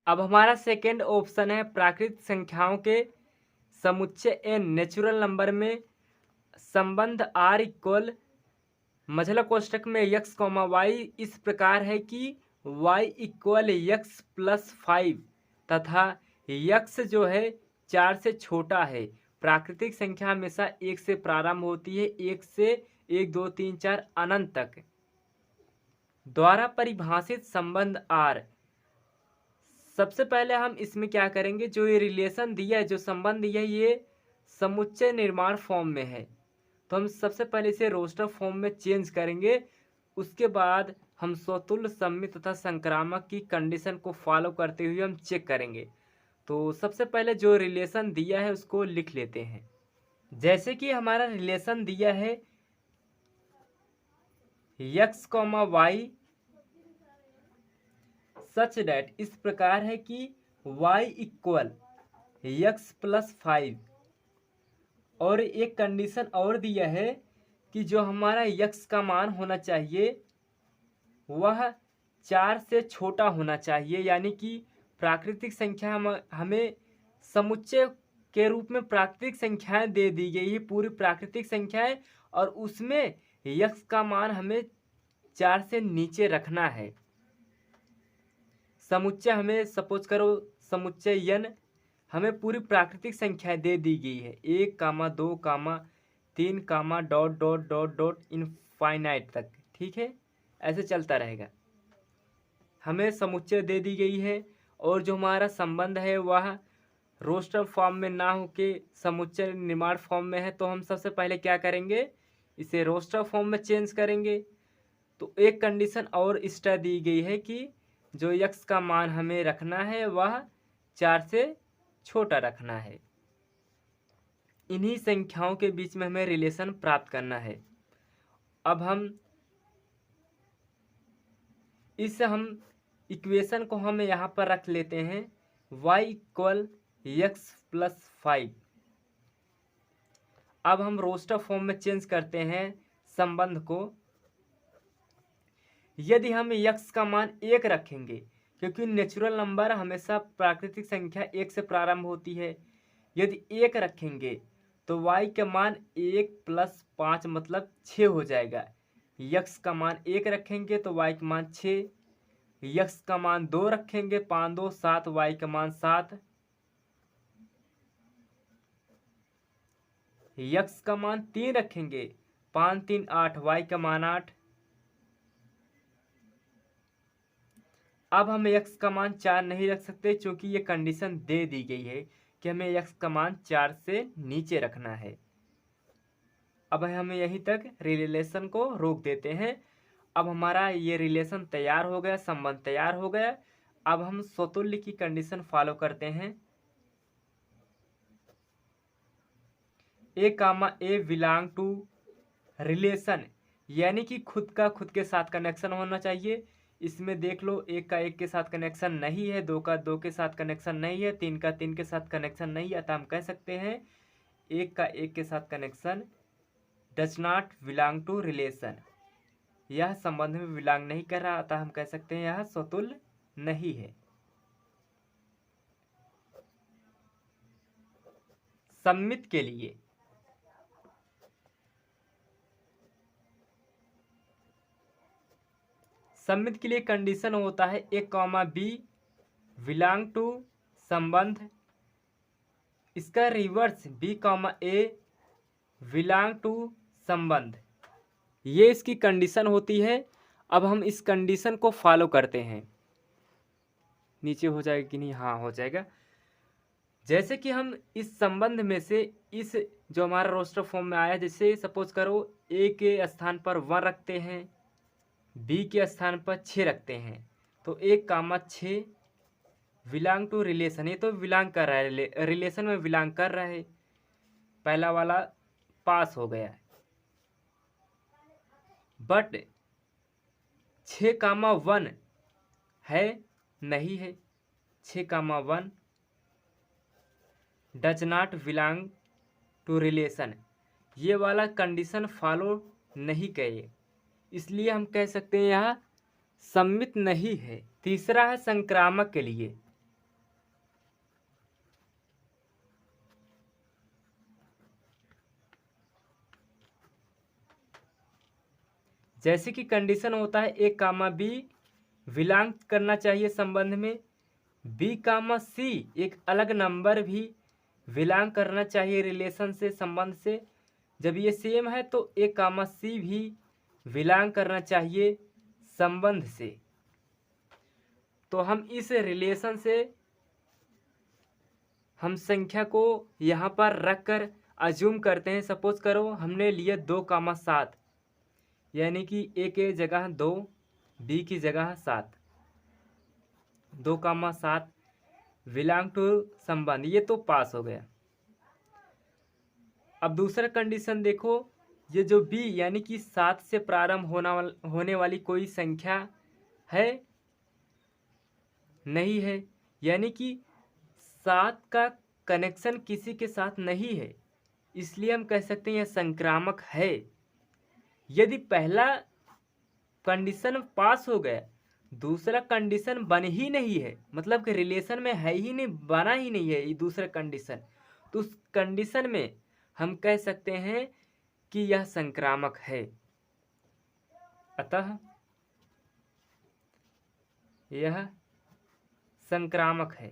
अब हमारा second option है प्राकृतिक संख्याओं के समुच्चय एन नेचुरल नंबर में संबंध आर इक्वल मझला कोष्ठक में यक्स कॉमा वाई इस प्रकार है कि वाई इक्वल यक्स प्लस 5 तथा यक्स जो है 4 से छोटा है। प्राकृतिक संख्या हमेशा 1 से प्रारंभ होती है, 1 से 1 2 3 4 अनंत तक द्वारा परिभाषित संबंध आर। सबसे पहले हम इसमें क्या करेंगे, जो ये रिलेशन दिया है, जो संबंध दिया है, ये समुच्चय निर्माण फॉर्म में है, तो हम सबसे पहले इसे रोस्टर फॉर्म में चेंज करेंगे। उसके बाद हम स्वतुल्य सममित तथा संक्रामक की कंडीशन को फॉलो करते हुए हम चेक करेंगे। तो सबसे पहले जो रिलेशन दिया है उसको लिख लेते हैं। जैसे कि हमारा रिलेशन दिया है x comma y such that इस प्रकार है कि y इक्वल यक्स प्लस 5 और एक कंडीशन और दिया है कि जो हमारा यक्स का मान होना चाहिए वह 4 से छोटा होना चाहिए। यानी कि प्राकृतिक संख्या हमें समुच्चय के रूप में प्राकृतिक संख्याएं दे दी गई है, पूरी प्राकृतिक संख्याएं, और उसमें यक्स का मान हमें 4 से नीचे रखना है। समुच्चय हमें सपोज करो समुच्चय यन हमें पूरी प्राकृतिक संख्याएं दे दी गई है 1 comma 2 comma 3 comma dot dot dot dot infinite तक, ठीक है, ऐसे चलता रहेगा। हमें समुच्चय दे दी गई है और जो हमारा संबंध है वह रोस्टर फॉर्म में ना हो के समुच्चय निर्माण फॉर्म में है। तो हम सबसे पहले क्या करेंगे, इसे रोस्टर फॉर्म में चेंज करेंगे। तो एक कंडीशन और एक्स्ट्रा दी गई है कि जो यक्स का मान हमें रखना है वह 4 से छोटा रखना है। इन्हीं संख्याओं के बीच में हमें रिलेशन प्राप्त करना है। अब हम इक्वेशन को हम यहाँ पर रख लेते हैं y इक्वल यक्स प्लस 5। अब हम रोस्टर फॉर्म में चेंज करते हैं संबंध को। यदि हम यक्स का मान 1 रखेंगे, क्योंकि नेचुरल नंबर हमेशा प्राकृतिक संख्या 1 से प्रारंभ होती है, यदि 1 रखेंगे तो y का मान 1 प्लस 5 मतलब 6 हो जाएगा। यक्स का मान 1 रखेंगे तो y का मान 6, यक्स का मान 2 रखेंगे 5 2 7, y का मान 7, यक्स का मान 3 रखेंगे 5 3 8, y का मान 8। अब हम x का मान 4 नहीं रख सकते क्योंकि ये कंडीशन दे दी गई है कि हमें x का मान 4 से नीचे रखना है। अब हम यहीं तक रिलेशन को रोक देते हैं। अब हमारा ये रिलेशन तैयार हो गया, संबंध तैयार हो गया। अब हम स्वतुल्य की कंडीशन फॉलो करते हैं। ए कामा ए बिलोंग टू रिलेशन, यानी कि खुद का खुद के साथ कनेक्शन होना चाहिए। इसमें देख लो 1 का 1 के साथ कनेक्शन नहीं है, 2 का 2 के साथ कनेक्शन नहीं है, 3 का 3 के साथ कनेक्शन नहीं है। अतः हम कह सकते हैं 1 का 1 के साथ connection does not belong to relation, यह संबंध में बिलोंग नहीं कर रहा। अतः हम कह सकते हैं यह स्वतुल्य नहीं है। सममित के लिए सममित के लिए कंडीशन होता है a comma b belong to संबंध, इसका reverse b comma a belong to संबंध, ये इसकी कंडीशन होती है। अब हम इस कंडीशन को फॉलो करते हैं। नीचे हो जाएगा कि नहीं, हाँ हो जाएगा। जैसे कि हम इस संबंध में से इस जो हमारा रोस्टर फॉर्म में आया, जैसे सपोज करो ए के स्थान पर 1 रखते हैं, बी के स्थान पर 6 रखते हैं, तो 1 कामा 6 बिलोंग टू रिलेशन, ये तो बिलोंग कर रहा है, रिलेशन में बिलोंग कर रहा है, पहला वाला पास हो गया। बट 6 कामा 1 है नहीं है, 6 comma 1 does not belong to relation, ये वाला कंडीशन फॉलो नहीं करे, इसलिए हम कह सकते हैं यह सममित नहीं है। तीसरा है संक्रामक के लिए। जैसे कि कंडीशन होता है ए कामा बी बिलोंग करना चाहिए संबंध में, बी कामा सी एक अलग नंबर भी बिलोंग करना चाहिए रिलेशन से, संबंध से। जब ये सेम है तो ए कामा सी भी बिलोंग करना चाहिए संबंध से। तो हम इस रिलेशन से हम संख्या को यहाँ पर रख कर अज्यूम करते हैं। सपोज करो हमने लिए 2,7, यानी कि ए के जगह 2, बी की जगह 7, 2,7 बिलोंग टू संबंध, ये तो पास हो गया। अब दूसरा कंडीशन देखो, ये जो बी यानी कि 7 से प्रारंभ होने वाली कोई संख्या है, नहीं है, यानी कि 7 का कनेक्शन किसी के साथ नहीं है, इसलिए हम कह सकते हैं यह संक्रामक है। यदि पहला कंडीशन पास हो गया, दूसरा कंडीशन बन ही नहीं है, मतलब कि रिलेशन में है ही नहीं, बना ही नहीं है ये दूसरा कंडीशन, तो उस कंडीशन में हम कह सकते हैं कि यह संक्रामक है। अतः यह संक्रामक है।